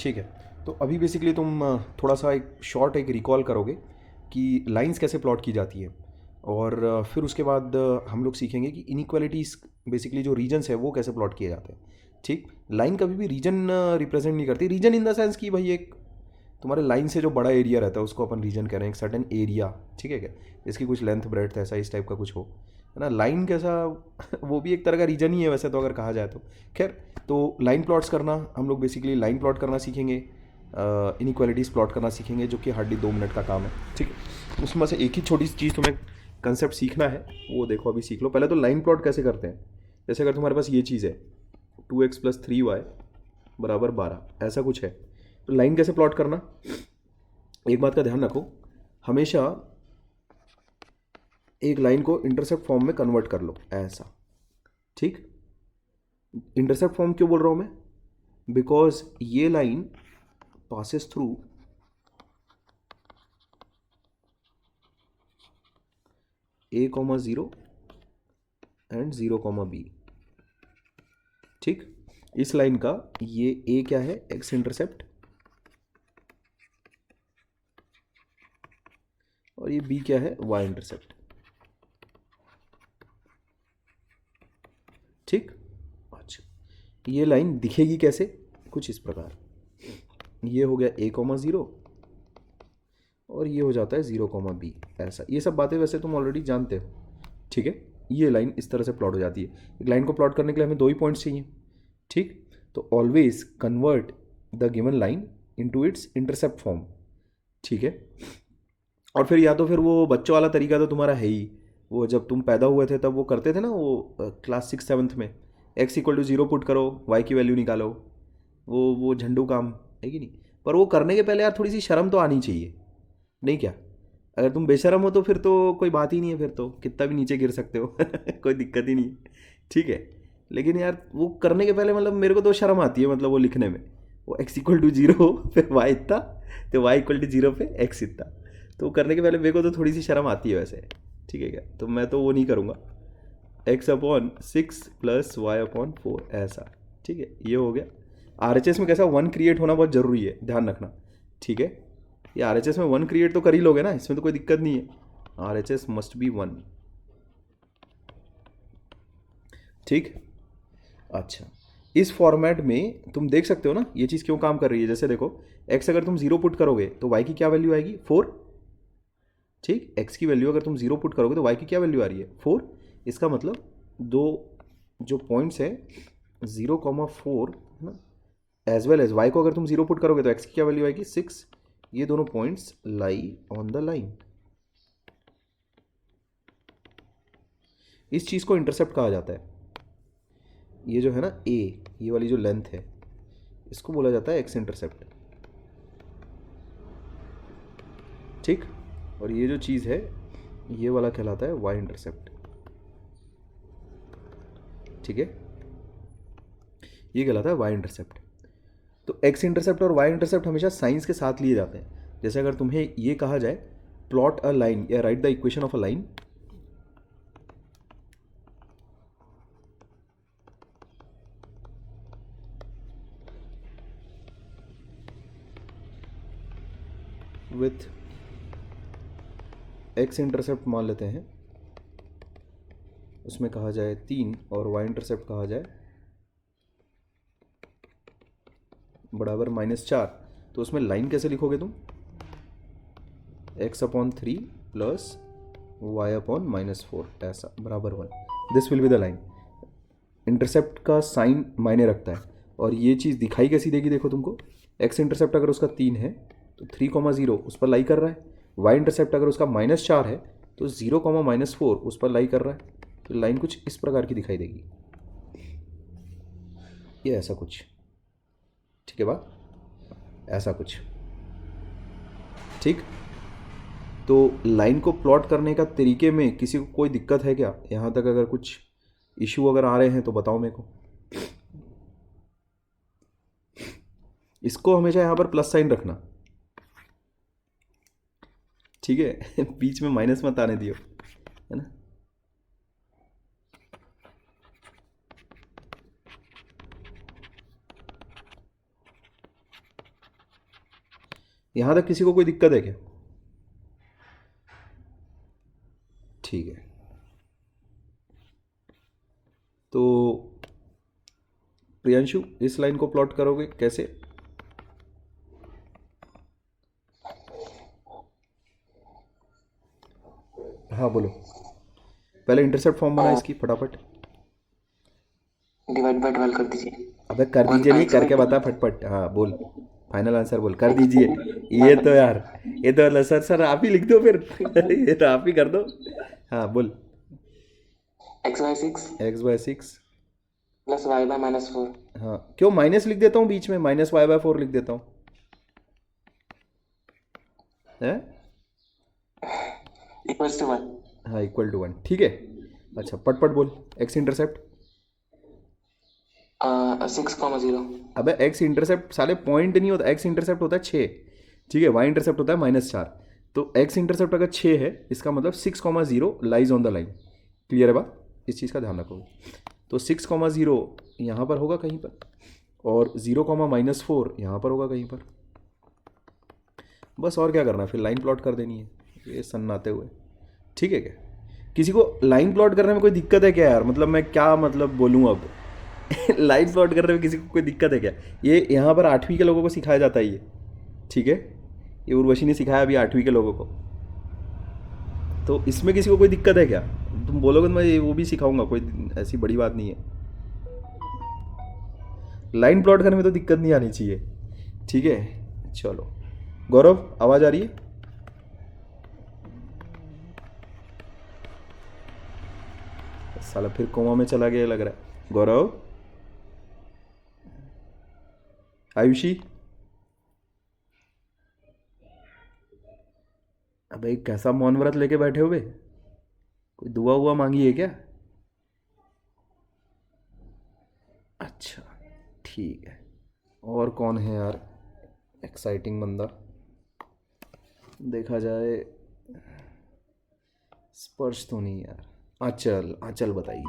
ठीक है। तो अभी बेसिकली तुम थोड़ा सा एक शॉर्ट एक रिकॉल करोगे कि लाइंस कैसे प्लॉट की जाती है, और फिर उसके बाद हम लोग सीखेंगे कि इनइक्वालिटीज़ बेसिकली जो रीजन्स है वो कैसे प्लॉट किए जाते हैं। ठीक, लाइन कभी भी रीजन रिप्रेजेंट नहीं करती। रीजन इन द सेंस कि भाई एक तुम्हारे लाइन से जो बड़ा एरिया रहता है उसको अपन रीजन कह रहे हैं, एक सर्टेन एरिया, ठीक है क्या, इसकी कुछ लेंथ ब्रेड्थ ऐसा इस टाइप का कुछ हो, है ना। लाइन कैसा वो भी एक तरह का रीजन ही है वैसे तो अगर कहा जाए तो। खैर, तो लाइन प्लॉट्स करना हम लोग बेसिकली लाइन प्लॉट करना सीखेंगे, इनइक्वालिटीज़ प्लॉट करना सीखेंगे, जो कि हार्डली 2 मिनट का काम है। ठीक है, उसमें से एक ही छोटी सी चीज़ तुम्हें कंसेप्ट सीखना है, वो देखो अभी सीख लो। पहले तो लाइन प्लॉट कैसे करते हैं। जैसे अगर तुम्हारे पास ये चीज़ है 2x + 3y = 12, ऐसा कुछ है, तो लाइन कैसे प्लॉट करना। एक बात का ध्यान रखो, हमेशा एक लाइन को इंटरसेप्ट फॉर्म में कन्वर्ट कर लो ऐसा। ठीक, इंटरसेप्ट फॉर्म क्यों बोल रहा हूं मैं, बिकॉज ये line passes through a,0 and 0,b। ठीक, इस लाइन का ये a क्या है, x इंटरसेप्ट, और ये b क्या है, y इंटरसेप्ट। ठीक, अच्छा, ये लाइन दिखेगी कैसे, कुछ इस प्रकार। ये हो गया a,0 और ये हो जाता है 0,b, ऐसा। ये सब बातें वैसे तुम ऑलरेडी जानते हो। ठीक है, ये लाइन इस तरह से प्लॉट हो जाती है। एक लाइन को प्लॉट करने के लिए हमें 2 ही पॉइंट्स चाहिए। ठीक, तो always convert the given line into its intercept form. ठीक है, और फिर या तो फिर वो बच्चों वाला तरीका तो तुम्हारा है ही, वो जब तुम पैदा हुए थे तब वो करते थे ना, वो क्लास 6 7 में x = 0 पुट करो, y की वैल्यू निकालो, वो झंडू काम है कि नहीं। पर वो करने के पहले यार थोड़ी सी शर्म तो आनी चाहिए, नहीं क्या। अगर तुम बेशरम हो तो फिर तो कोई बात ही नहीं है, फिर तो कितना भी नीचे गिर सकते हो कोई दिक्कत ही नहीं है। ठीक है, लेकिन यार वो करने के पहले मतलब मेरे को तो शर्म आती है, मतलब वो लिखने में, वो x = 0 फिर y इतना, तो y = 0 पे x इतना, तो वो करने के पहले मेरे को तो थोड़ी सी शर्म आती है वैसे। ठीक है क्या, तो मैं तो वो नहीं करूँगा, x/6 + y/4 ऐसा। ठीक है, ये हो गया। RHS में कैसा 1 क्रिएट होना बहुत ज़रूरी है, ध्यान रखना। ठीक है, ये RHS में 1 क्रिएट तो कर ही लोगे ना, इसमें तो कोई दिक्कत नहीं है। RHS must be 1। ठीक, अच्छा, इस फॉर्मेट में तुम देख सकते हो ना ये चीज़ क्यों काम कर रही है। जैसे देखो, x अगर तुम 0 पुट करोगे तो y की क्या वैल्यू आएगी, 4। ठीक, x की वैल्यू अगर तुम 0 पुट करोगे तो y की क्या वैल्यू आ रही है, 4। इसका मतलब दो जो पॉइंट्स है 0,4 है ना, एज वेल एज y को अगर तुम 0 पुट करोगे तो x की क्या वैल्यू आएगी, 6। ये दोनों points lie on the line. इस चीज़ को इंटरसेप्ट कहा जाता है। ये जो है ना a, ये वाली जो लेंथ है, इसको बोला जाता है x इंटरसेप्ट। ठीक, और ये जो चीज़ है ये वाला कहलाता है y इंटरसेप्ट। ठीक है, ये कहलाता है y इंटरसेप्ट। तो x इंटरसेप्ट और y इंटरसेप्ट हमेशा साइंस के साथ लिए जाते हैं। जैसे अगर तुम्हें ये कहा जाए प्लॉट अ लाइन या right the equation of a line, with x intercept मान लेते हैं, उसमें कहा जाए 3 और y इंटरसेप्ट कहा जाए =-4, तो उसमें लाइन कैसे लिखोगे तुम, x/3 + y/-4 ऐसा =1। This will be the line. Intercept का साइन मायने रखता है, और ये चीज़ दिखाई कैसी देगी, देखो तुमको, x इंटरसेप्ट अगर उसका 3 है तो 3,0 उस पर लाई कर रहा है, y इंटरसेप्ट अगर उसका -4 है तो 0,-4 उस पर लाई कर रहा है। तो लाइन कुछ इस प्रकार की दिखाई देगी, ये ऐसा कुछ। ठीक है बात, ऐसा कुछ। ठीक, तो लाइन को प्लॉट करने का तरीके में किसी को कोई दिक्कत है क्या, यहाँ तक अगर कुछ इशू अगर आ रहे हैं तो बताओ मेरे को। इसको हमेशा यहाँ पर प्लस साइन रखना, ठीक है बीच में माइनस मत आने दियो, है ना। यहाँ तक किसी को कोई दिक्कत है क्या? ठीक है, तो प्रियांशु इस लाइन को प्लॉट करोगे कैसे? हाँ बोलो, पहले इंटरसेप्ट फॉर्म बना इसकी फटाफट। डिवाइड बाय 12 कर दीजिए। अबे कर दीजिए नहीं, करके बता फटफट। हाँ बोल, फाइनल आंसर बोल, कर दीजिए। ये तो यार, ये तो मतलब सर सर आप ही लिख दो फिर ये तो आप ही कर दो। हाँ बोल। x/6 x/6 प्लस y/-4 हाँ क्यों माइनस लिख देता हूँ बीच में, -y/4 लिख देता हूँ है। Equals to 1। हाँ इक्वल टू 1, ठीक है। अच्छा पटपट बोल, एक्स इंटरसेप्ट। 6,0। अबे एक्स इंटरसेप्ट साले पॉइंट नहीं होता, एक्स इंटरसेप्ट होता है 6, ठीक है। वाई इंटरसेप्ट होता है -4। तो एक्स इंटरसेप्ट अगर 6 है, इसका मतलब 6,0 lies on the line. Clear है बात, इस चीज़ का ध्यान रखोगे। तो 6,0 यहाँ पर होगा कहीं पर, और 0,-4 यहाँ पर होगा कहीं पर। बस और क्या करना है, फिर लाइन प्लॉट कर देनी है ये सन्नाते हुए, ठीक है क्या? किसी को लाइन प्लॉट करने में कोई दिक्कत है क्या यार? मतलब मैं क्या मतलब बोलूँ अब लाइन प्लॉट करने में किसी को कोई दिक्कत है क्या? ये यहाँ पर 8वीं के लोगों को सिखाया जाता है ये, ठीक है। ये उर्वशी ने सिखाया अभी 8वीं के लोगों को। तो इसमें किसी को कोई दिक्कत है क्या? तुम बोलोगे तो मैं वो भी सिखाऊंगा, कोई ऐसी बड़ी बात नहीं है। लाइन प्लॉट करने में तो दिक्कत नहीं आनी चाहिए, ठीक है। चलो गौरव, आवाज़ आ रही है? साला फिर कोमा में चला गया लग रहा है। गौरव, आयुषी, अबे कैसा मौन व्रत लेके बैठे हुए? कोई दुआ हुआ मांगी है क्या? अच्छा ठीक है। और कौन है यार एक्साइटिंग बंदा? देखा जाए, स्पर्श तो नहीं यार। आंचल, आंचल बताइए।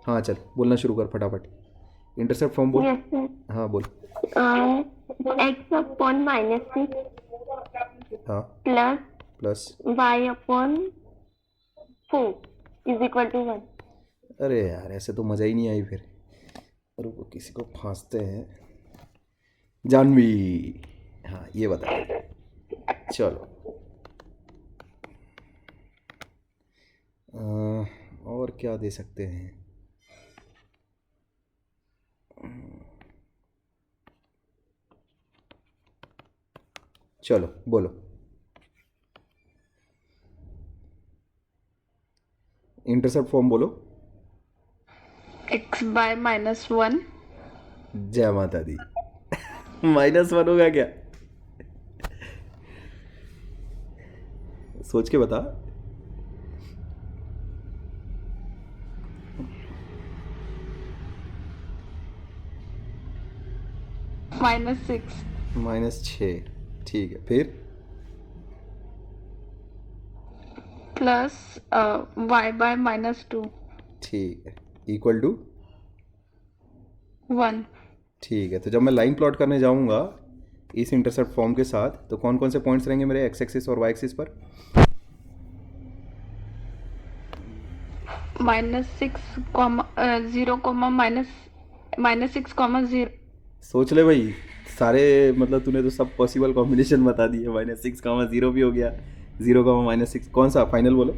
हाँ चल बोलना शुरू कर फटाफट, इंटरसेप्ट फॉर्म बोल। Yes, sir. हाँ बोल। X/-6 हाँ plus plus, y/4 is equal to 1. अरे यार ऐसे तो मज़ा ही नहीं आई फिर। रुको किसी को फांसते हैं। जानवी, हाँ ये बताइए। चलो और क्या दे सकते हैं? चलो बोलो, इंटरसेप्ट फॉर्म बोलो। x/-1 जय माता दी -1 होगा क्या? सोच के बता। -6 -6, ठीक है। फिर प्लस y/-2 ठीक है, इक्वल टू 1। ठीक है। तो जब मैं लाइन प्लॉट करने जाऊंगा इस इंटरसेप्ट फॉर्म के साथ, तो कौन कौन से पॉइंट्स रहेंगे मेरे एक्स एक्सिस और वाई एक्सिस पर? -6, -0, सोच ले भाई, सारे मतलब तूने तो सब पॉसिबल कॉम्बिनेशन बता दिए। -6, 0 भी हो गया, 0, -6, कौन सा फाइनल बोलो?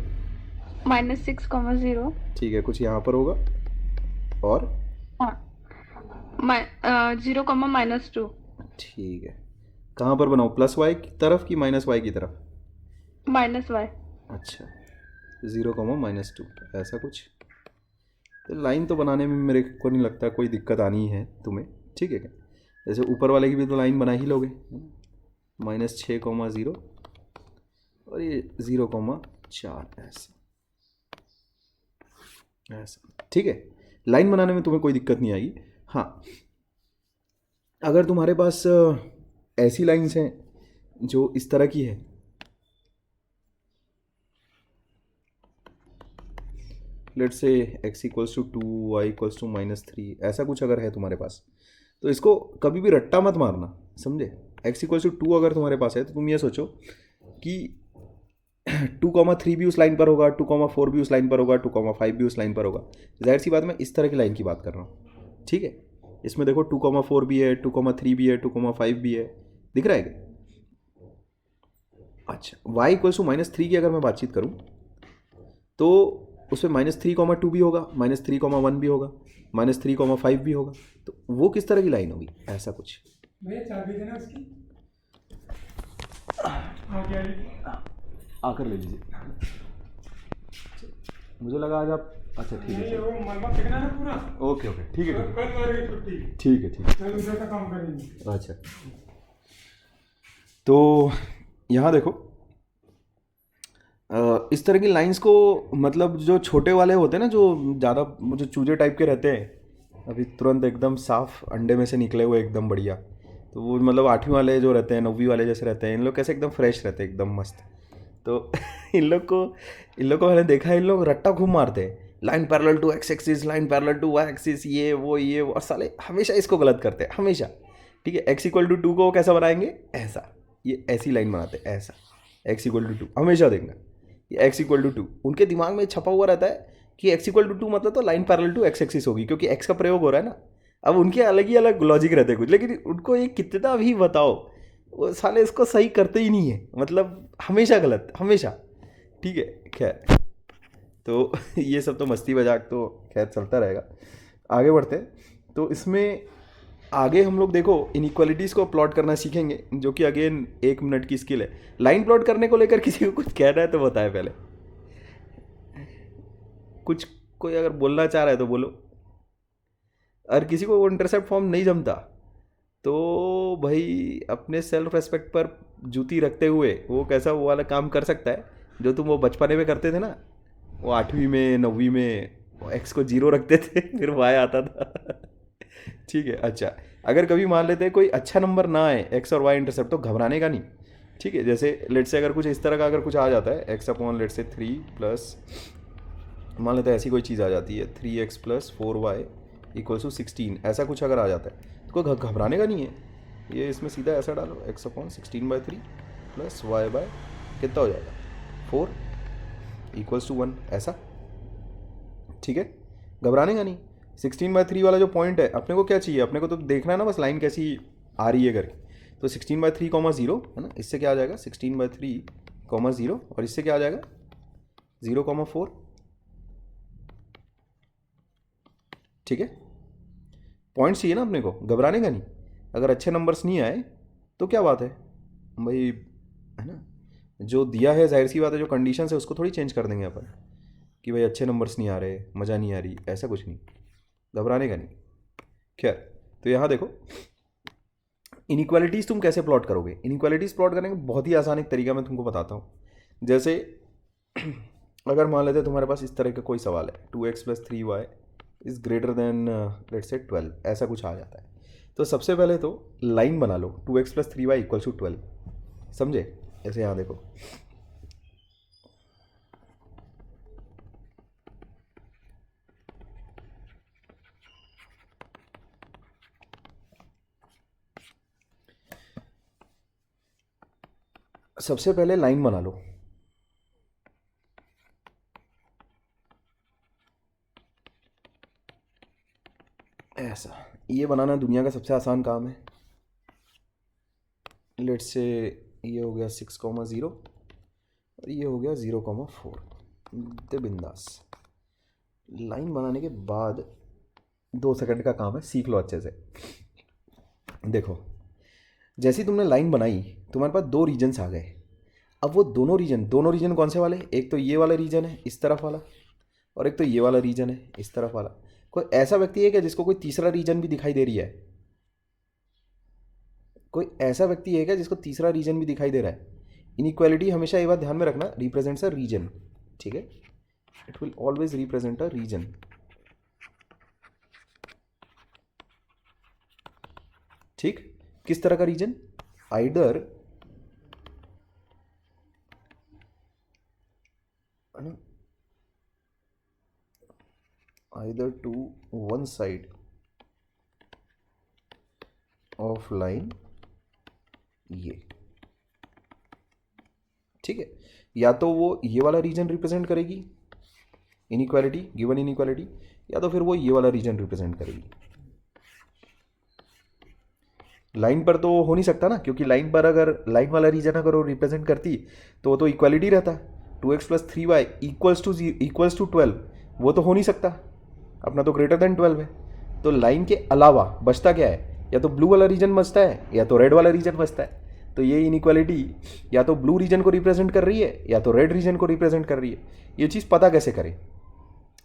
-6, 0 ठीक है, कुछ यहाँ पर होगा और 0, ठीक है। कहाँ पर बनाऊँ, +y की तरफ कि -y की तरफ? -y। अच्छा, 0, -2 ऐसा कुछ। तो लाइन तो बनाने में मेरे को नहीं लगता कोई दिक्कत आनी है तुम्हें, ठीक है क्या? जैसे ऊपर वाले की भी तो लाइन बना ही लोगे, -6, 0 और ये 0, 4 ऐसा ऐसा, ठीक है। लाइन बनाने में तुम्हें कोई दिक्कत नहीं आएगी। हाँ, अगर तुम्हारे पास ऐसी लाइंस हैं जो इस तरह की है, लेट से x=2, y=-3, ऐसा कुछ अगर है तुम्हारे पास, तो इसको कभी भी रट्टा मत मारना, समझे? x इक्वल्स टू 2 अगर तुम्हारे पास है तो तुम ये सोचो कि 2,3 भी उस लाइन पर होगा, 2,4 भी उस लाइन पर होगा, 2,5 भी उस लाइन पर होगा। जाहिर सी बात मैं इस तरह की लाइन की बात कर रहा हूँ, ठीक है। इसमें देखो 2,4 भी है, 2,3 भी है, 2,5 भी है, दिख रहा है क्या? अच्छा, y इक्वल्स टू -3 की अगर मैं बातचीत करूँ तो उसमें -3,2 भी होगा, -3,1 भी होगा, -3,5 भी होगा। तो वो किस तरह की लाइन होगी? ऐसा कुछ। भैया चाबी देना उसकी। आगे आगे। आकर ले लीजिए। मुझे लगा आज आप, अच्छा ठीक है, नहीं वो मलबा फेंकना ना पूरा। ओके ओके, ठीक है ठीक कल मारेगी छुट्टी। है ठीक है ठीक है। कल उधर का काम करेंगे। अच्छा, तो यहाँ देखो इस तरह की लाइंस को, मतलब जो छोटे वाले होते हैं ना, जो ज़्यादा जो चूजे टाइप के रहते हैं, अभी तुरंत एकदम साफ अंडे में से निकले हुए एकदम बढ़िया, तो वो मतलब 8वीं वाले जो रहते हैं, 9वीं वाले जैसे रहते हैं, इन लोग कैसे एकदम फ्रेश रहते हैं, एकदम मस्त। तो इन लोग को मैंने देखा है, इन लोग रट्टा खूब मारते हैं, line parallel to X axis, line parallel to Y axis, ये वो, और साले हमेशा इसको गलत करते हैं, हमेशा। ठीक है, x इक्वल टू 2 को कैसा बनाएंगे? ऐसा, ये ऐसी लाइन बनाते हैं, ऐसा x इक्वल टू 2, हमेशा देखना ये x इक्वल टू 2 उनके दिमाग में छपा हुआ रहता है कि x इक्वल टू 2 मतलब तो line parallel to X axis होगी, क्योंकि x का प्रयोग हो रहा है ना। अब उनके अलग ही अलग लॉजिक रहते हैं कुछ, लेकिन उनको ये कितना भी बताओ, वो साले इसको सही करते ही नहीं है, मतलब हमेशा गलत, हमेशा। ठीक है, खैर तो ये सब तो मस्ती मजाक तो खैर चलता रहेगा। आगे बढ़ते हैं, तो इसमें आगे हम लोग देखो इनइक्वालिटीज़ को प्लॉट करना सीखेंगे, जो कि अगेन 1 मिनट की स्किल है। लाइन प्लॉट करने को लेकर किसी को कुछ कहना है तो बताए पहले, कुछ कोई अगर बोलना चाह रहा है तो बोलो। और किसी को वो इंटरसेप्ट फॉर्म नहीं जमता तो भाई अपने सेल्फ रेस्पेक्ट पर जूती रखते हुए वो कैसा वो वाला काम कर सकता है जो तुम वो बचपने में करते थे ना, वो 8वीं में 9वीं में एक्स को 0 रखते थे फिर वाई आता था। ठीक है, अच्छा अगर कभी मान लेते हैं कोई अच्छा नंबर ना आए एक्स और वाई इंटरसेप्ट, तो घबराने का नहीं। ठीक है, जैसे लेट से अगर कुछ इस तरह का अगर कुछ आ जाता है, एक्स अपॉन लेट से 3 प्लस, मान लेते हैं ऐसी कोई चीज़ आ जाती है 3x plus 4y equals to 16, ऐसा कुछ अगर आ जाता है तो कोई घबराने का नहीं है। ये इसमें सीधा ऐसा डालो, x upon 16/3 plus y by कितना हो जाएगा 4 इक्वल्स टू 1, ऐसा। ठीक है, घबराने का नहीं। 16/3 वाला जो पॉइंट है, अपने को क्या चाहिए? अपने को तो देखना है ना बस लाइन कैसी आ रही है करके। तो 16/3, 0 है ना, इससे क्या आ जाएगा 16/3, 0, और इससे क्या आ जाएगा 0,4। ठीक है, पॉइंट्स चाहिए ना अपने को, घबराने का नहीं। अगर अच्छे नंबर्स नहीं आए तो क्या बात है भाई, है ना, जो दिया है जाहिर सी बात है, जो कंडीशन है उसको थोड़ी चेंज कर देंगे अपन कि भाई अच्छे नंबर्स नहीं आ रहे, मज़ा नहीं आ रही, ऐसा कुछ नहीं, घबराने का नहीं। खैर, तो यहाँ देखो इनइक्वालिटीज़ तुम कैसे प्लॉट करोगे। इनइक्वालिटीज़ प्लॉट करने का बहुत ही आसान एक तरीका मैं तुमको बताता हूँ। जैसे अगर मान लेते तुम्हारे पास इस तरह का कोई सवाल है, 2x plus 3y is greater than लेट से 12, ऐसा कुछ आ जाता है, तो सबसे पहले तो लाइन बना लो 2x plus 3y equals to 12, समझे? ऐसे यहाँ देखो, सबसे पहले लाइन बना लो, ऐसा। ये बनाना दुनिया का सबसे आसान काम है। लेट से ये हो गया 6,0 और ये हो गया 0,4, दे बिंदास। लाइन बनाने के बाद 2 सेकंड का काम है, सीख लो अच्छे से। देखो, जैसे ही तुमने लाइन बनाई तुम्हारे पास 2 रीजन्स आ गए। अब वो दोनों रीजन कौन से वाले? एक तो ये वाला रीजन है इस तरफ वाला, और एक तो ये वाला रीजन है इस तरफ वाला। कोई ऐसा व्यक्ति है क्या जिसको कोई तीसरा रीजन भी दिखाई दे रही है? कोई ऐसा व्यक्ति है क्या जिसको तीसरा रीजन भी दिखाई दे रहा है? इनइक्वालिटी हमेशा ये बात ध्यान में रखना, रिप्रेजेंट्स अ रीजन। ठीक है, it will always represent a region. ठीक, किस तरह का region? Either to one side of line ये, ठीक है। या तो वो ये वाला रीजन रिप्रेजेंट करेगी इनइक्वालिटी, गिवन इनइक्वालिटी, या तो फिर वो ये वाला रीजन रिप्रेजेंट करेगी। लाइन पर तो हो नहीं सकता ना, क्योंकि लाइन पर अगर लाइन वाला रीजन अगर वो रिप्रेजेंट करती तो वो तो इक्वालिटी रहता। 2x + 3y इक्वल्स टू 12, वो तो हो नहीं सकता, अपना तो ग्रेटर देन 12 है। तो लाइन के अलावा बचता क्या है, या तो ब्लू वाला रीजन बचता है या तो रेड वाला रीजन बचता है। तो ये इनइक्वालिटी या तो ब्लू रीजन को रिप्रेजेंट कर रही है या तो रेड रीजन को रिप्रेजेंट कर रही है। ये चीज़ पता कैसे करें,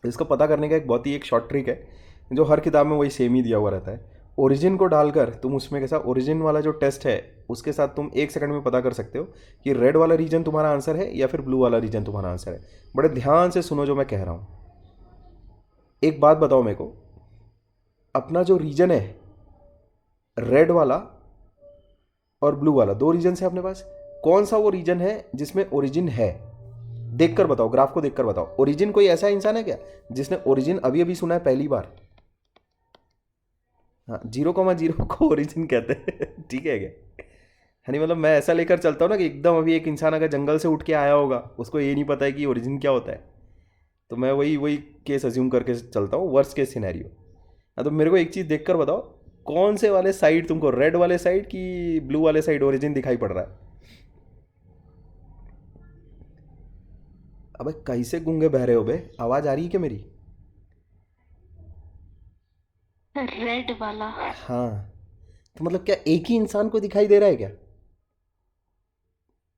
इसको पता करने का एक शॉर्ट ट्रिक है जो हर किताब में वही सेम ही दिया हुआ रहता है। ओरिजिन को डालकर तुम उसमें कैसा, ओरिजिन वाला जो टेस्ट है उसके साथ तुम 1 सेकंड में पता कर सकते हो कि रेड वाला रीजन तुम्हारा आंसर है या फिर ब्लू वाला रीजन तुम्हारा आंसर है। बड़े ध्यान से सुनो जो मैं कह रहा हूँ। एक बात बताओ मेरे को, अपना जो रीजन है रेड वाला और ब्लू वाला, 2 रीजन है अपने पास, कौन सा वो रीजन है जिसमें ओरिजिन है? देखकर बताओ, ग्राफ को देखकर बताओ। ओरिजिन कोई ऐसा इंसान है क्या जिसने ओरिजिन अभी अभी सुना है पहली बार? हाँ, 0,0 को ओरिजिन कहते हैं, ठीक है क्या? यानी मतलब मैं ऐसा लेकर चलता हूँ ना कि एकदम अभी एक इंसान अगर जंगल से उठ के आया होगा, उसको ये नहीं पता है कि ओरिजिन क्या होता है, तो मैं वही केस अज्यूम करके चलता हूँ, वर्स्ट केस सिनेरियो। हाँ, तो मेरे को एक चीज़ देखकर बताओ, कौन से वाले साइड तुमको, रेड वाले साइड कि ब्लू वाले साइड ओरिजिन दिखाई पड़ रहा है? अबे कैसे गूंगे बह रहे हो बे, आवाज़ आ रही है क्या मेरी? रेड वाला। हाँ, तो मतलब क्या एक ही इंसान को दिखाई दे रहा है क्या?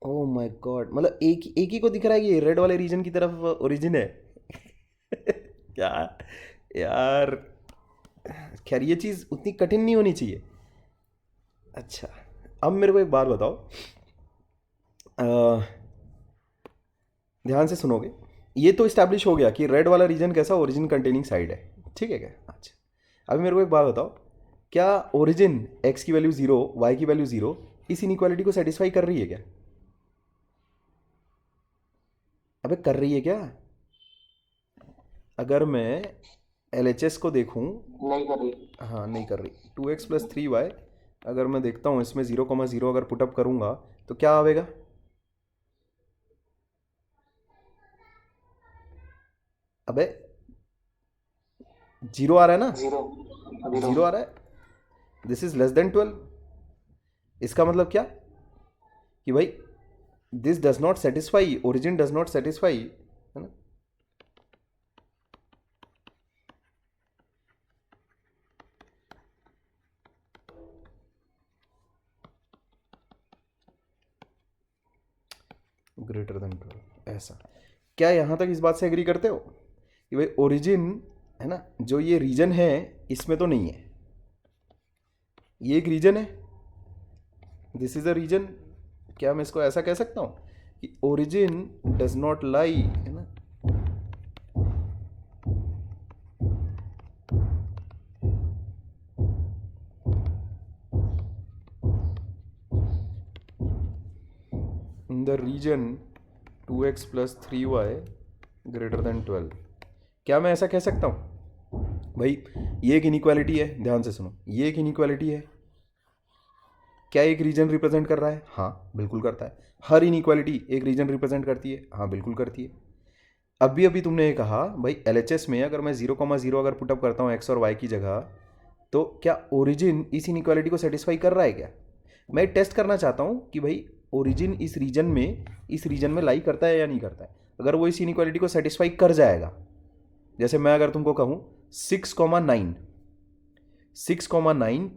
ओह माय गॉड, मतलब एक ही को दिख रहा है कि रेड वाले रीजन की तरफ ओरिजिन है? क्या यार, खैर ये चीज़ उतनी कठिन नहीं होनी चाहिए। अच्छा, अब मेरे को एक बात बताओ, ध्यान से सुनोगे। ये तो इस्टेब्लिश हो गया कि रेड वाला रीजन कैसा, ओरिजिन कंटेनिंग साइड है, ठीक है क्या? अच्छा, अभी मेरे को एक बात बताओ, क्या ओरिजिन x की वैल्यू 0, y की वैल्यू 0 इस इनइक्वालिटी को सेटिस्फाई कर रही है क्या? अबे कर रही है क्या? अगर मैं LHS को देखूं, नहीं कर रही। हाँ नहीं कर रही। 2x + 3y अगर मैं देखता हूँ इसमें 0,0 अगर पुटअप करूँगा तो क्या आवेगा? अबे 0 आ रहा है ना? 0 आ रहा है। This is less than 12। इसका मतलब क्या कि भाई this does not satisfy, origin does not satisfy, है ना? ग्रेटर देन 12, ऐसा। क्या यहां तक इस बात से एग्री करते हो कि भाई ओरिजिन है ना, जो ये रीजन है इसमें तो नहीं है, ये एक रीजन है, दिस इज अ रीजन। क्या मैं इसको ऐसा कह सकता हूँ कि ओरिजिन डज नॉट लाई, है ना, in the region 2x + 3y greater than 12? क्या मैं ऐसा कह सकता हूँ? भाई ये एक इनइक्वालिटी है, ध्यान से सुनो, ये एक इनइक्वालिटी है। क्या एक रीजन रिप्रेजेंट कर रहा है? हाँ बिल्कुल करता है। हर इनइक्वालिटी एक रीजन रिप्रेजेंट करती है? हाँ बिल्कुल करती है। अभी अभी तुमने ये कहा भाई LHS में अगर मैं 0,0 अगर पुटअप करता हूँ x और y की जगह, तो क्या ओरिजिन इस इनइक्वालिटी को सेटिस्फाई कर रहा है क्या? मैं टेस्ट करना चाहता हूँ कि भाई ओरिजिन इस रीजन में लाई करता है या नहीं करता है। अगर वो इस इनइक्वालिटी को सेटिस्फाई कर जाएगा, जैसे मैं अगर तुमको कहूँ 6,9,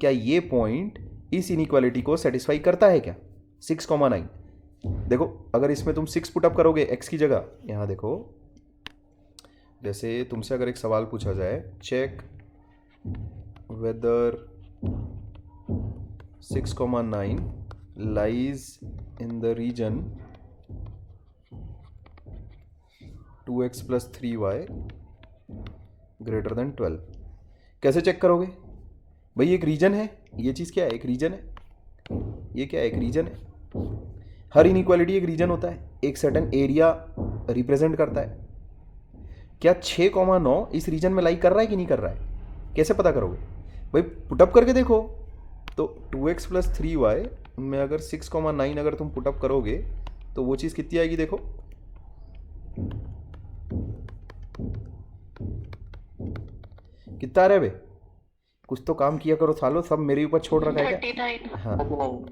क्या ये पॉइंट इस इनइक्वालिटी को सेटिस्फाई करता है क्या? 6,9, देखो अगर इसमें तुम 6 पुटअप करोगे x की जगह, यहाँ देखो, जैसे तुमसे अगर एक सवाल पूछा जाए, check whether 6,9 lies in the region 2x + 3y greater than 12। कैसे चेक करोगे भाई? एक रीजन है, ये चीज़ क्या है? एक रीजन है। ये क्या है? एक रीजन है। हर इनइक्वालिटी एक रीजन होता है, एक सर्टेन एरिया रिप्रेजेंट करता है। क्या 6,9 इस रीजन में लाई कर रहा है कि नहीं कर रहा है? कैसे पता करोगे भाई? पुटअप करके देखो, तो 2x + 3y में अगर 6,9 अगर तुम पुटअप करोगे तो वो चीज़ कितनी आएगी देखो, कितना आ रहा है बे? कुछ तो काम किया करो सालो, सब मेरे ऊपर छोड़ रखा है क्या? 39। हाँ 39।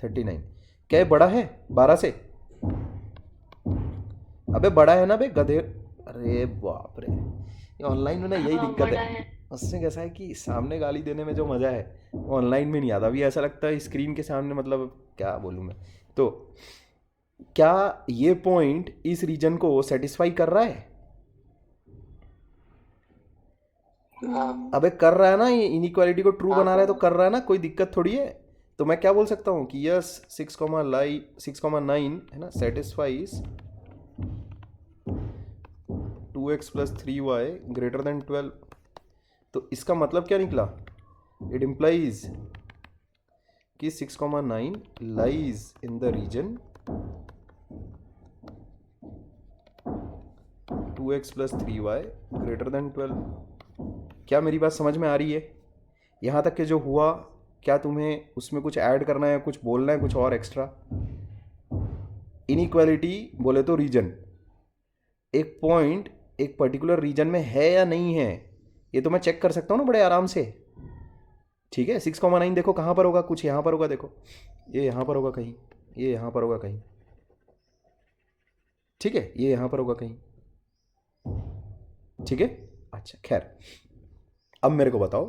39। क्या ये बड़ा है 12 से? अबे बड़ा है ना बे गधे। अरे बाप रे, ये ऑनलाइन में ना यही हाँ, दिक्कत बड़ा है। है। उससे कैसा है कि सामने गाली देने में जो मज़ा है ऑनलाइन में नहीं आता। अभी ऐसा लगता है स्क्रीन के सामने, मतलब क्या बोलूँ मैं। तो क्या ये पॉइंट इस रीजन को सेटिस्फाई कर रहा है? हाँ अबे कर रहा है ना, ये इनइक्वालिटी को ट्रू हाँ, बना रहा है तो कर कर रहा है ना, कोई दिक्कत थोड़ी है। तो मैं क्या बोल सकता हूँ कि यस 6,9 है ना satisfies 2x + 3y greater than 12। तो इसका मतलब क्या निकला? इट इम्प्लाइज कि 6,9 lies in the region 2x + 3y greater than 12। क्या मेरी बात समझ में आ रही है? यहाँ तक के जो हुआ, क्या तुम्हें उसमें कुछ ऐड करना है, कुछ बोलना है, कुछ और एक्स्ट्रा? इनइक्वालिटी बोले तो रीजन, एक पॉइंट एक पर्टिकुलर रीजन में है या नहीं है, ये तो मैं चेक कर सकता हूँ ना बड़े आराम से। ठीक है, 6,9 देखो कहाँ पर होगा, कुछ यहाँ पर होगा, देखो ये यहाँ पर होगा कहीं, ये यहाँ पर होगा कहीं, ठीक है, ये यहाँ पर होगा कहीं, ठीक है। अच्छा खैर, अब मेरे को बताओ,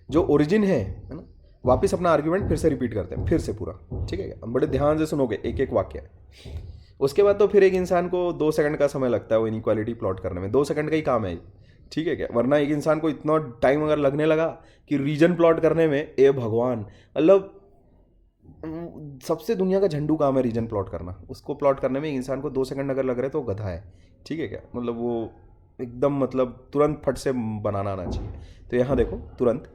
जो ओरिजिन है ना, वापस अपना आर्ग्यूमेंट फिर से रिपीट करते हैं, फिर से पूरा, ठीक है। अब बड़े ध्यान से सुनोगे एक एक वाक्य। उसके बाद तो फिर एक इंसान को 2 सेकंड का समय लगता है वो इनइक्वालिटी प्लॉट करने में, 2 सेकंड का ही काम है ये, ठीक है क्या? वरना एक इंसान को इतना टाइम अगर लगने लगा कि रीजन प्लॉट करने में, ए भगवान, मतलब सबसे दुनिया का झंडू काम है रीजन प्लॉट करना। उसको प्लॉट करने में एक इंसान को 2 सेकंड अगर लग रहे तो वो गधा है, ठीक है क्या? मतलब वो एकदम, मतलब तुरंत फट से बनाना आना चाहिए। तो यहाँ देखो तुरंत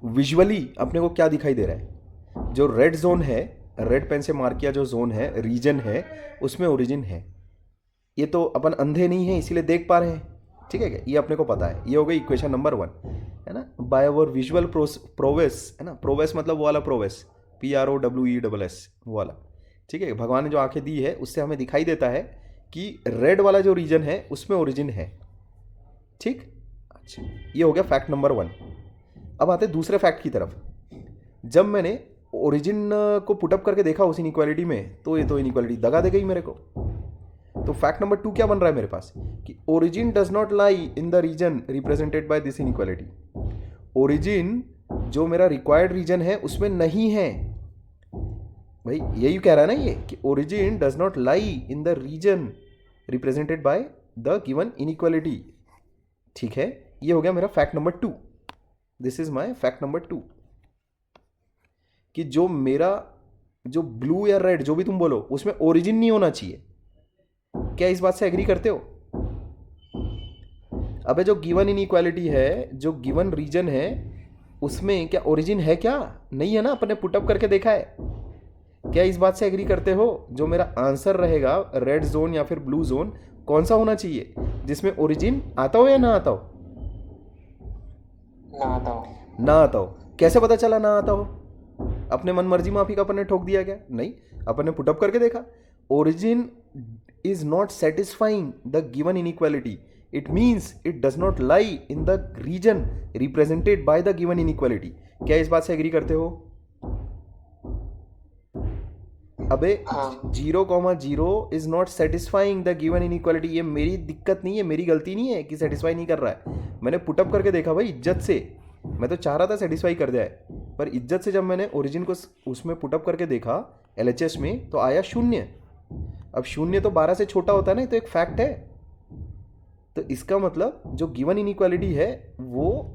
विजुअली अपने को क्या दिखाई दे रहा है? जो रेड जोन है, रेड पेन से मार्क किया जो जोन है, रीजन है, उसमें ओरिजिन है। ये तो अपन अंधे नहीं है इसीलिए देख पा रहे हैं, ठीक है क्या? ये अपने को पता है। ये हो गई इक्वेशन नंबर 1, है ना। बाय अवर विजुअल प्रोवेस, है ना, प्रोवेस मतलब वो वाला प्रोवेस, PROWESS वो वाला, ठीक है। भगवान ने जो आंखें दी है उससे हमें दिखाई देता है कि रेड वाला जो रीजन है उसमें ओरिजिन है, ठीक। अच्छा, ये हो गया फैक्ट नंबर 1। अब आते हैं दूसरे फैक्ट की तरफ। जब मैंने ओरिजिन को पुटअप करके देखा उस इनइक्वालिटी में, तो ये तो इनइक्वालिटी दगा दे गई मेरे को। तो फैक्ट नंबर 2 क्या बन रहा है मेरे पास कि origin does not lie in the region represented by this inequality. Origin जो मेरा रिक्वायर्ड रीजन है उसमें नहीं है। भाई यही कह रहा है ना ये कि origin does not lie in the region represented by the given inequality, ठीक है। ये हो गया मेरा fact number 2। This is my fact number 2 कि जो मेरा जो ब्लू या रेड जो भी तुम बोलो उसमें ओरिजिन नहीं होना चाहिए। क्या इस बात से एग्री करते हो? अबे जो गिवन इनइक्वालिटी है, जो गिवन रीजन है, उसमें क्या ओरिजिन है? क्या नहीं है ना, अपने पुटअप करके देखा है। क्या इस बात से एग्री करते हो? जो मेरा आंसर रहेगा रेड जोन या फिर ब्लू जोन, कौन सा होना चाहिए जिसमें ओरिजिन आता हो या ना आता हो? ना आता हूँ। ना आता हो। कैसे पता चला ना आता हो? अपने मन मर्जी माफी का अपन ने ठोक दिया क्या? नहीं, अपन ने पुटअप करके देखा। Origin is not satisfying the given inequality. It means it does not lie in the region represented by the given inequality. क्या इस बात से एग्री करते हो? अबे 0,0 is not satisfying the given inequality. ये मेरी दिक्कत नहीं है, मेरी गलती नहीं है कि सेटिस्फाई नहीं कर रहा है। मैंने पुटअप करके देखा भाई इज्जत से। मैं तो चाह रहा था सेटिस्फाई कर दिया है, पर इज्जत से जब मैंने ओरिजिन को उसमें पुटअप करके देखा LHS में, तो आया 0। अब 0 तो 12 से छोटा होता है ना, तो एक फैक्ट है। तो इसका मतलब जो गिवन इनइक्वालिटी है, वो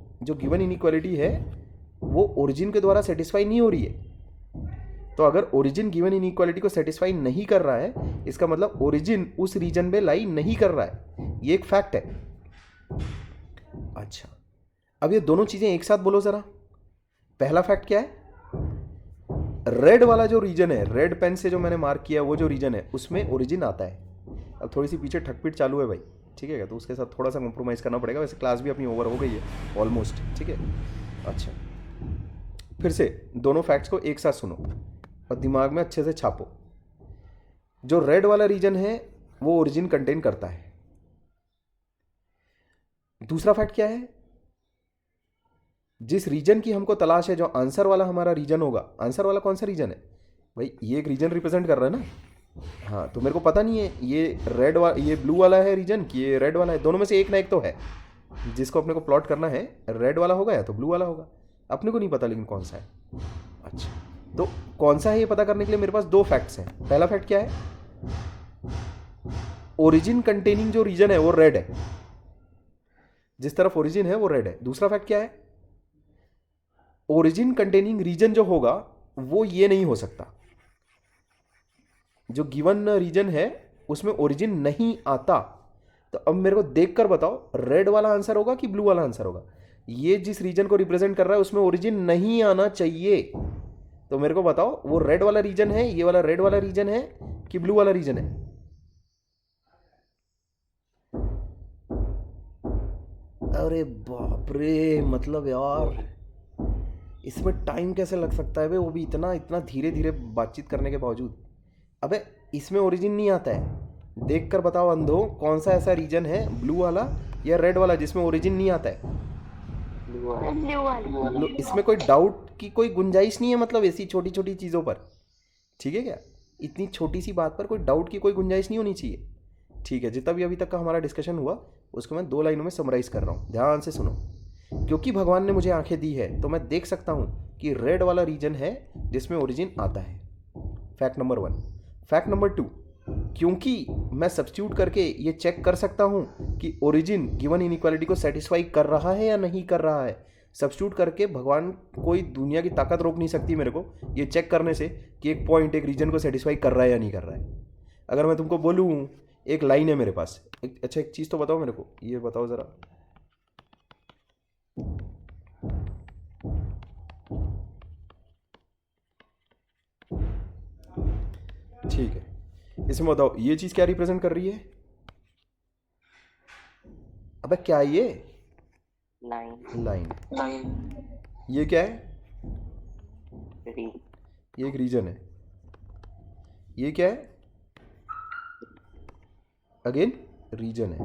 ओरिजिन के द्वारा सेटिस्फाई नहीं हो रही है। तो अगर ओरिजिन गिवन इनइक्वालिटी को सेटिस्फाई नहीं कर रहा है, इसका मतलब ओरिजिन उस रीजन में लाई नहीं कर रहा है। ये एक फैक्ट है। अच्छा, अब ये दोनों चीजें एक साथ बोलो जरा। पहला फैक्ट क्या है? रेड वाला जो रीजन है, रेड पेन से जो मैंने मार्क किया वो जो रीजन है, उसमें ओरिजिन आता है। अब थोड़ी सी पीछे ठकपीट चालू है भाई, ठीक है, तो उसके साथ थोड़ा सा कॉम्प्रोमाइज़ करना पड़ेगा। वैसे क्लास भी अपनी ओवर हो गई है ऑलमोस्ट, ठीक है। अच्छा, फिर से दोनों फैक्ट्स को एक साथ सुनो और दिमाग में अच्छे से छापो। जो रेड वाला रीजन है वो ओरिजिन कंटेन करता है। दूसरा फैक्ट क्या है? जिस रीजन की हमको तलाश है, जो आंसर वाला हमारा रीजन होगा, आंसर वाला कौन सा रीजन है भाई? ये एक रीजन रिप्रेजेंट कर रहा है ना। हाँ, तो मेरे को पता नहीं है ये रेड वाला, ये ब्लू वाला है रीजन कि ये रेड वाला है। दोनों में से एक ना एक तो है जिसको अपने को प्लॉट करना है। रेड वाला होगा या तो ब्लू वाला होगा, अपने को नहीं पता लेकिन कौन सा है। अच्छा, तो कौन सा है ये पता करने के लिए मेरे पास दो फैक्ट्स हैं। पहला फैक्ट क्या है? ओरिजिन कंटेनिंग जो रीजन है वो रेड है, जिस तरफ ओरिजिन है वो रेड है। दूसरा फैक्ट क्या है? ओरिजिन कंटेनिंग रीजन जो होगा वो ये नहीं हो सकता। जो गिवन रीजन है उसमें ओरिजिन नहीं आता। तो अब मेरे को देखकर बताओ रेड वाला आंसर होगा कि ब्लू वाला आंसर होगा? ये जिस रीजन को रिप्रेजेंट कर रहा है उसमें ओरिजिन नहीं आना चाहिए। तो मेरे को बताओ वो रेड वाला रीजन है, ये वाला रेड वाला रीजन है कि ब्लू वाला रीजन है? अरे बाप रे, मतलब यार इसमें टाइम कैसे लग सकता है बे, वो भी इतना इतना धीरे धीरे बातचीत करने के बावजूद। अबे इसमें ओरिजिन नहीं आता है। देख कर बताओ अंधो, कौन सा ऐसा रीजन है, ब्लू वाला या रेड वाला, जिसमें ओरिजिन नहीं आता है? ब्लू वाली। इसमें कोई डाउट की कोई गुंजाइश नहीं है, मतलब ऐसी छोटी छोटी चीज़ों पर। ठीक है क्या? इतनी छोटी सी बात पर कोई डाउट की कोई गुंजाइश नहीं होनी चाहिए। ठीक है, जितना भी अभी तक का हमारा डिस्कशन हुआ उसको मैं 2 लाइनों में समराइज कर रहा हूँ, ध्यान से सुनो। क्योंकि भगवान ने मुझे आंखें दी है तो मैं देख सकता हूँ कि रेड वाला रीजन है जिसमें ओरिजिन आता है। Fact number 1। फैक्ट नंबर 2, क्योंकि मैं सब्स्टिट्यूट करके ये चेक कर सकता हूँ कि ओरिजिन गिवन इनइक्वालिटी को सेटिस्फाई कर रहा है या नहीं कर रहा है। सब्स्टिट्यूट करके भगवान, कोई दुनिया की ताकत रोक नहीं सकती मेरे को ये चेक करने से कि एक पॉइंट एक रीजन को सेटिस्फाई कर रहा है या नहीं कर रहा है। अगर मैं तुमको बोलूँ एक लाइन है मेरे पास, अच्छा एक चीज़ तो बताओ मेरे को, ये बताओ ज़रा, ठीक है, इसमें बताओ ये चीज़ क्या रिप्रेजेंट कर रही है? अबे क्या है ये? लाइन। लाइन। ये क्या है? ये एक रीजन है। ये क्या है? अगेन रीजन है।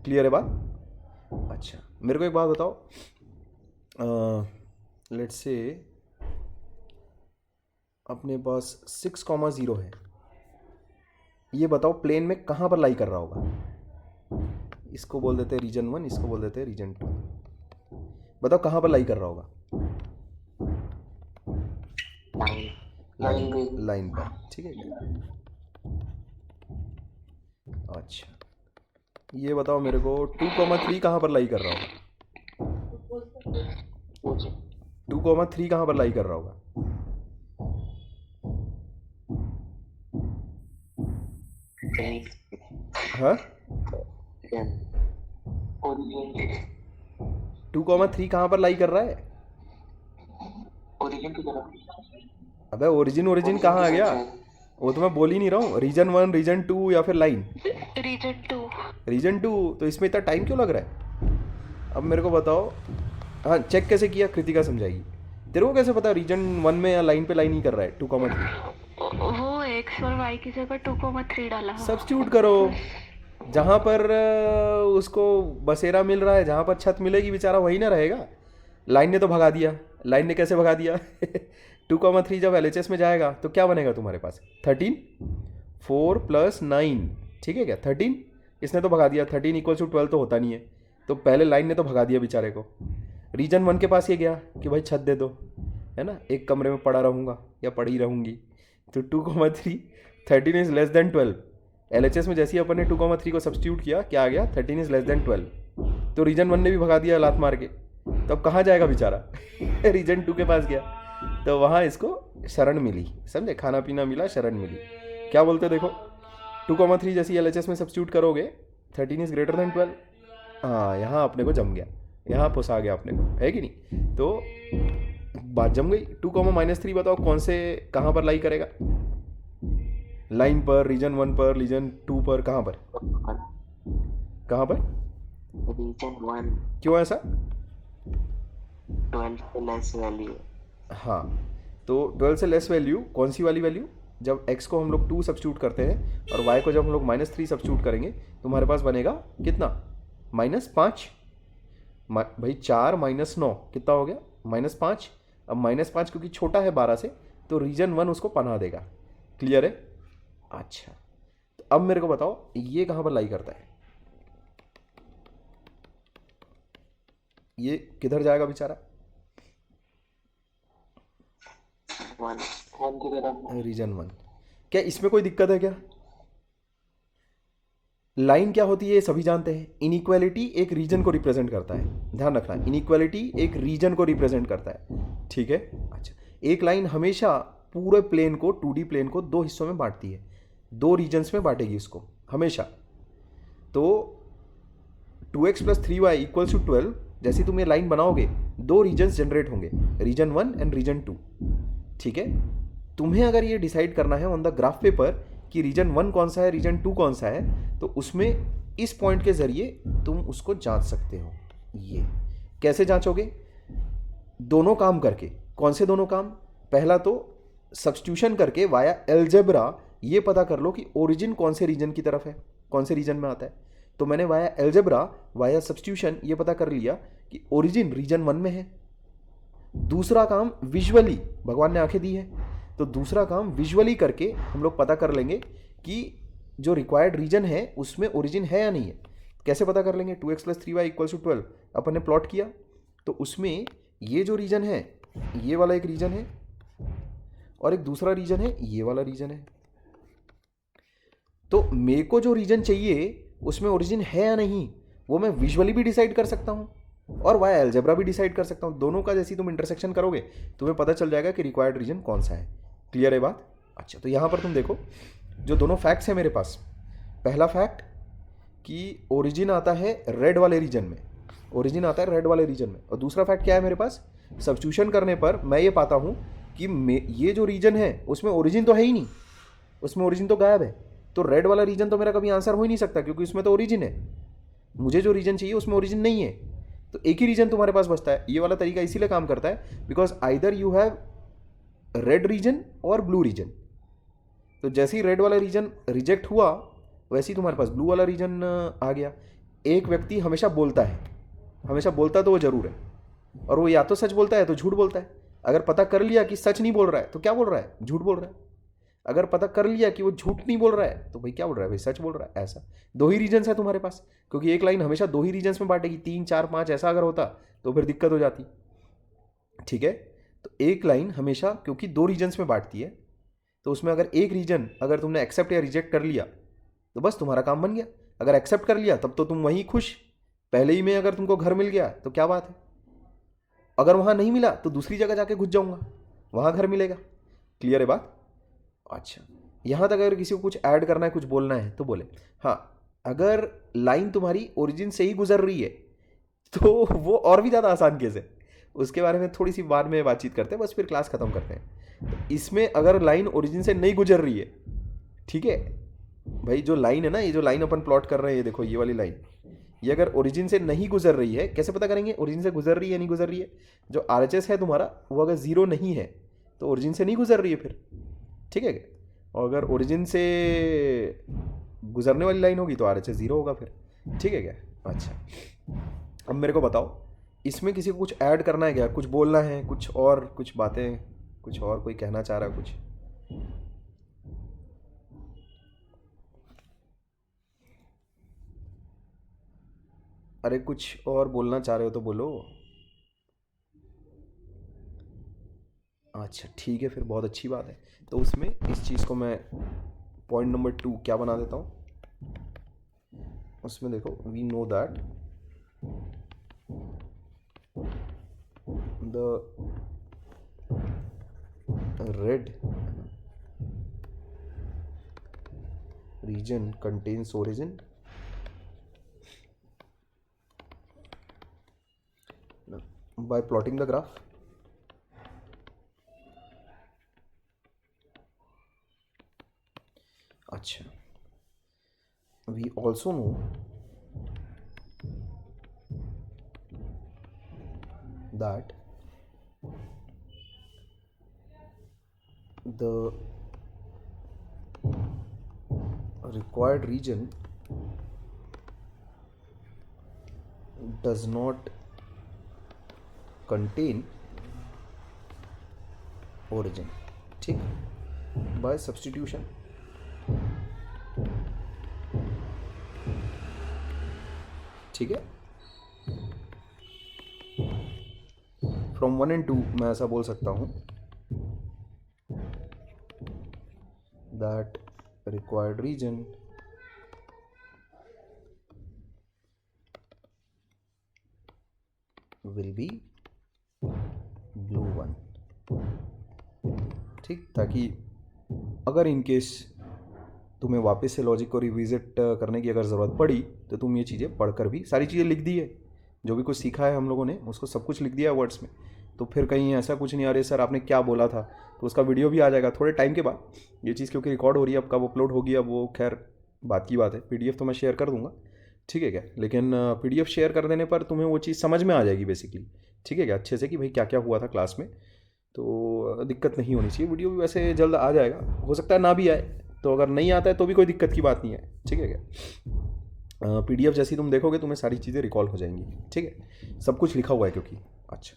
क्लियर है बात? अच्छा, मेरे को एक बात बताओ, लेट्स से अपने पास 6,0 है। ये बताओ प्लेन में कहाँ पर लाई कर रहा होगा? इसको बोल देते हैं रीजन 1, इसको बोल देते हैं रीजन 2। बताओ कहाँ पर लाई कर रहा होगा? लाइन पर। ठीक है, अच्छा ये बताओ मेरे को 2,3 कहाँ पर लाई कर रहा होगा? 2,3 कहाँ पर लाई कर रहा होगा? हाँ, 2,3 कहाँ पर लाई कर रहा है? अबे ओरिजिन कहाँ आ गया? वो तो मैं बोल ही नहीं रहा हूँ। रीजन 1, रीजन 2 या फिर लाइन? रीजन 2। तो इसमें इतना टाइम क्यों लग रहा है? अब मेरे को बताओ, हाँ चेक कैसे किया कृतिका समझाएगी। तेरे को कैसे पता रीजन 1 में या लाइन पे लाइन ही कर रहा है 2,3? वो एक्स और वाई की जगह 2,3 डाला। सब्स्टिट्यूट करो, जहाँ पर उसको बसेरा मिल रहा है, जहाँ पर छत मिलेगी बेचारा वहीं ना रहेगा। लाइन ने तो भगा दिया। लाइन ने कैसे भगा दिया? 2,3 जब LHS में जाएगा तो क्या बनेगा तुम्हारे पास? 13, 4 + 9, ठीक है क्या? 13 इसने तो भगा दिया। 13 = 12 तो होता नहीं है, तो पहले लाइन ने तो भगा दिया बेचारे को। रीजन 1 के पास ये गया कि भाई छत दे दो, है ना, एक कमरे में पड़ा रहूँगा या पड़ी रहूँगी। तो 2,3, 13 = <12 > 12। LHS में जैसे ही अपन ने 2,3 को सब्स्टिट्यूट किया, क्या आ गया? 13 = 12। तो रीजन 1 ने भी भगा दिया लात मार के। तो अब कहाँ जाएगा बेचारा? रीजन 2 के पास गया, तो वहाँ इसको शरण मिली, समझे? खाना पीना मिला, शरण मिली। क्या बोलते देखो, 2,3 जैसी LHS में सब्स्टिट्यूट करोगे, 13 > 12। हाँ, यहाँ अपने को जम गया, यहाँ पुसा गया अपने को, है कि नहीं? तो बात जम गई। 2,-3 बताओ कौन से कहाँ पर लाई करेगा? लाइन पर, रीजन 1 पर, रीजन 2 पर, कहाँ पर? कहाँ पर? रीजन 1। क्यों ऐसा? 12 से लेस वैल्यू। हाँ, तो 12 से लेस वैल्यू कौन सी वाली वैल्यू? जब x को हम लोग 2 सब्स्टिट्यूट करते हैं और y को जब हम लोग -3 सब्स्टिट्यूट करेंगे तो हमारे पास बनेगा कितना? -5। भाई 4 - 9 कितना हो गया? -5। अब -5 क्योंकि छोटा है 12 से तो रीजन 1 उसको पना देगा। क्लियर है? अच्छा, तो अब मेरे को बताओ ये कहाँ पर लाई करता है? ये किधर जाएगा बेचारा? 1 की तरफ। रीजन 1। क्या इसमें कोई दिक्कत है क्या? लाइन क्या होती है ये सभी जानते हैं। इनइक्वालिटी एक रीजन को रिप्रेजेंट करता है, ध्यान रखना। इनइक्वालिटी एक रीजन को रिप्रेजेंट करता है, ठीक है। अच्छा, एक लाइन हमेशा पूरे प्लेन को 2D प्लेन को 2 हिस्सों में बांटती है, 2 रीजन्स में बांटेगी इसको हमेशा। तो 2x + 3y = 12 जैसे तुम ये लाइन बनाओगे 2 रीजन्स जनरेट होंगे, रीजन 1 एंड रीजन 2, ठीक है। तुम्हें अगर ये डिसाइड करना है ऑन द ग्राफ पेपर कि रीजन 1 कौन सा है, रीजन 2 कौन सा है, तो उसमें इस पॉइंट के जरिए तुम उसको जांच सकते हो। ये कैसे जांचोगे? दोनों काम करके। कौन से दोनों काम? पहला तो सब्स्टिट्यूशन करके वाया एलजेब्रा ये पता कर लो कि ओरिजिन कौन से रीजन की तरफ है, कौन से रीजन में आता है। तो मैंने वाया एलजेब्रा वाया सब्स्टिट्यूशन ये पता कर लिया कि ओरिजिन रीजन 1 में है। दूसरा काम विजुअली, भगवान ने आंखें दी है तो दूसरा काम विजुअली करके हम लोग पता कर लेंगे कि जो रिक्वायर्ड रीजन है उसमें ओरिजिन है या नहीं है। कैसे पता कर लेंगे? 2x + 3y = 12 अपन ने प्लॉट किया तो उसमें ये जो रीजन है ये वाला एक रीजन है और एक दूसरा रीजन है ये वाला रीजन है। तो मेरे को जो रीजन चाहिए उसमें ओरिजिन है या नहीं वो मैं विजुअली भी डिसाइड कर सकता हूँ और वाया अलजेब्रा भी डिसाइड कर सकता हूँ। दोनों का जैसे तुम इंटरसेक्शन करोगे तुम्हें पता चल जाएगा कि रिक्वायर्ड रीजन कौन सा है। क्लियर है बात? अच्छा, तो यहाँ पर तुम देखो जो दोनों फैक्ट्स हैं मेरे पास। पहला फैक्ट कि ओरिजिन आता है रेड वाले रीजन में, ओरिजिन आता है रेड वाले रीजन में। और दूसरा फैक्ट क्या है मेरे पास? सब्स्टिट्यूशन करने पर मैं ये पाता हूँ कि ये जो रीजन है उसमें ओरिजिन तो है ही नहीं, उसमें ओरिजिन तो गायब है। तो रेड वाला रीजन तो मेरा कभी आंसर हो ही नहीं सकता क्योंकि उसमें तो ओरिजिन है। मुझे जो रीजन चाहिए उसमें ओरिजिन नहीं है, तो एक ही रीजन तुम्हारे पास बचता है। ये वाला तरीका इसीलिए काम करता है because either you have red region और ब्लू रीजन। तो जैसे ही रेड वाला रीजन रिजेक्ट हुआ वैसे ही तुम्हारे पास ब्लू वाला रीजन आ गया। एक व्यक्ति हमेशा बोलता है, हमेशा बोलता तो वो जरूर है, और वो या तो सच बोलता है तो झूठ बोलता है। अगर पता कर लिया कि सच नहीं बोल रहा है तो क्या बोल रहा है? झूठ बोल रहा है। अगर पता कर लिया कि वो झूठ नहीं बोल रहा है तो भाई क्या बोल रहा है? भाई सच बोल रहा है। ऐसा 2 ही रीजन्स है तुम्हारे पास, क्योंकि एक लाइन हमेशा 2 ही रीजन्स में बांटेगी। 3, 4, 5 ऐसा अगर होता तो फिर दिक्कत हो जाती, ठीक है। तो एक लाइन हमेशा क्योंकि 2 रीजन्स में बांटती है तो उसमें अगर एक रीजन अगर तुमने एक्सेप्ट या रिजेक्ट कर लिया तो बस तुम्हारा काम बन गया। अगर एक्सेप्ट कर लिया तब तो तुम वहीं खुश, पहले ही में अगर तुमको घर मिल गया तो क्या बात है। अगर वहाँ नहीं मिला तो दूसरी जगह जाके घुस जाऊंगा, वहाँ घर मिलेगा। क्लियर है बात? अच्छा, यहाँ तक अगर किसी को कुछ ऐड करना है, कुछ बोलना है तो बोले। हाँ, अगर लाइन तुम्हारी ओरिजिन से ही गुजर रही है तो वो और भी ज़्यादा आसान केस है, उसके बारे में थोड़ी सी बाद में बातचीत करते हैं, बस फिर क्लास ख़त्म करते हैं। तो इसमें अगर लाइन ओरिजिन से नहीं गुजर रही है, ठीक है भाई, जो लाइन है ना, ये जो लाइन अपन प्लॉट कर रहे हैं, ये देखो ये वाली लाइन, ये अगर ओरिजिन से नहीं गुजर रही है, कैसे पता करेंगे ओरिजिन से गुजर रही है नहीं गुजर रही है? जो RHS है तुम्हारा वो अगर 0 नहीं है तो ओरिजिन से नहीं गुजर रही है फिर, ठीक है। और अगर ओरिजिन से गुजरने वाली लाइन होगी तो RHS 0 होगा फिर, ठीक है क्या? अच्छा, अब मेरे को बताओ इसमें किसी को कुछ ऐड करना है क्या, कुछ बोलना है, कुछ और कुछ बातें, कुछ और कोई कहना चाह रहा है कुछ? अरे कुछ और बोलना चाह रहे हो तो बोलो। अच्छा ठीक है, फिर बहुत अच्छी बात है। तो उसमें इस चीज़ को मैं पॉइंट नंबर 2 क्या बना देता हूँ, उसमें देखो we know that the red region contains origin by plotting the graph. अच्छा, we also know that the required region does not contain origin, ठीक, by substitution ठीक है। फ्रॉम 1 and 2 मैं ऐसा बोल सकता हूँ that required region will be blue one, ठीक, ताकि अगर इन केस तुम्हें वापस से लॉजिक को रिविजिट करने की अगर ज़रूरत पड़ी तो तुम ये चीज़ें पढ़कर भी, सारी चीज़ें लिख दी है, जो भी कुछ सीखा है हम लोगों ने उसको सब कुछ लिख दिया है वर्ड्स में, तो फिर कहीं ऐसा कुछ नहीं आ रहा सर आपने क्या बोला था, तो उसका वीडियो भी आ जाएगा थोड़े टाइम के बाद। ये चीज़ क्योंकि रिकॉर्ड हो रही है, अब कब अपलोड होगी अब वो खैर बात की बात है। पीडीएफ तो मैं शेयर कर दूंगा, ठीक है क्या, लेकिन पीडीएफ शेयर कर देने पर तुम्हें वो चीज़ समझ में आ जाएगी बेसिकली, ठीक है क्या, अच्छे से कि भाई क्या क्या हुआ था क्लास में, तो दिक्कत नहीं होनी चाहिए। वीडियो भी वैसे जल्द आ जाएगा, हो सकता है ना भी आए, तो अगर नहीं आता है तो भी कोई दिक्कत की बात नहीं है, ठीक है क्या। पीडीएफ जैसी तुम देखोगे तुम्हें सारी चीज़ें रिकॉल हो जाएंगी, ठीक है, सब कुछ लिखा हुआ है क्योंकि। अच्छा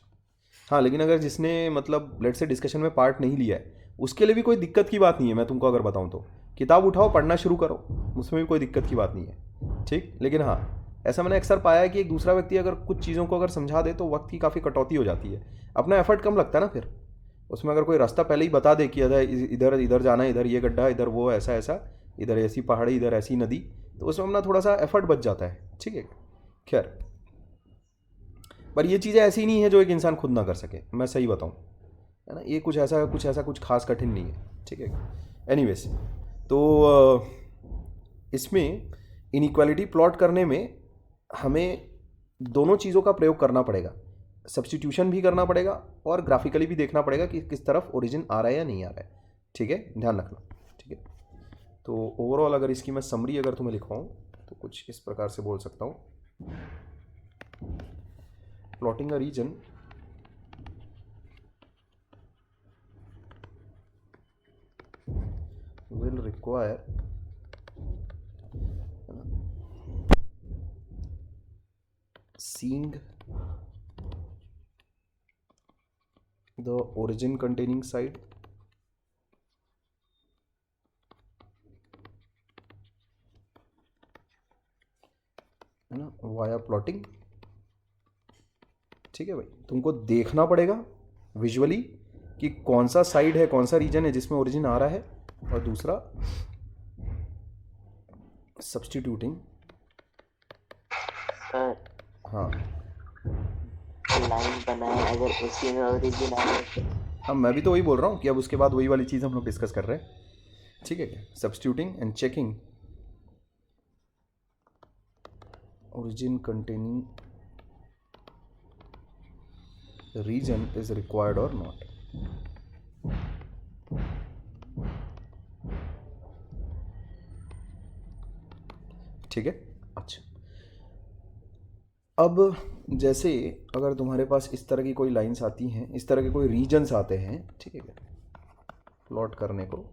हाँ, लेकिन अगर जिसने मतलब लेट से डिस्कशन में पार्ट नहीं लिया है उसके लिए भी कोई दिक्कत की बात नहीं है। मैं तुमको अगर बताऊं तो किताब उठाओ पढ़ना शुरू करो, उसमें भी कोई दिक्कत की बात नहीं है, ठीक। लेकिन हाँ, ऐसा मैंने अक्सर पाया है कि एक दूसरा व्यक्ति अगर कुछ चीज़ों को अगर समझा दे तो वक्त की काफ़ी कटौती हो जाती है, अपना एफर्ट कम लगता है ना फिर उसमें। अगर कोई रास्ता पहले ही बता दे कि इधर इधर जाना है, इधर ये गड्ढा, इधर वो ऐसा ऐसा, इधर ऐसी पहाड़ी, इधर ऐसी नदी, तो उसमें अपना थोड़ा सा एफर्ट बच जाता है, ठीक है। खैर, पर ये चीज़ें ऐसी नहीं है जो एक इंसान खुद ना कर सके, मैं सही बताऊँ, है ना, ये कुछ ऐसा कुछ खास कठिन नहीं है, ठीक है। एनीवेज, तो इसमें इनइक्वालिटी प्लॉट करने में हमें दोनों चीज़ों का प्रयोग करना पड़ेगा, सब्स्टिट्यूशन भी करना पड़ेगा और ग्राफिकली भी देखना पड़ेगा कि किस तरफ ओरिजिन आ रहा है या नहीं आ रहा है, ठीक है, ध्यान रखना, ठीक है। तो ओवरऑल अगर इसकी मैं समरी अगर तुम्हें लिखवाऊँ तो कुछ इस प्रकार से बोल सकता हूँ, plotting a region will require seeing the origin containing side है ना वाया प्लॉटिंग, ठीक है भाई। तुमको देखना पड़ेगा विजुअली कि कौन सा साइड है, कौन सा रीजन है जिसमें ओरिजिन आ रहा है, और दूसरा सब्स्टिट्यूटिंग। सर हाँ लाइन बनाए अगर उसी में ओरिजिन आ रहा है। हाँ, मैं भी तो वही बोल रहा हूँ कि अब उसके बाद वही वाली चीज़ हम लोग डिस्कस कर रहे हैं, ठीक है। Substituting and checking origin containing region is required or not, ठीक है। अच्छा, अब जैसे अगर तुम्हारे पास इस तरह की कोई लाइंस आती हैं, इस तरह के कोई रीजन्स आते हैं, ठीक है, प्लॉट करने को,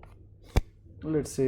लेट्स से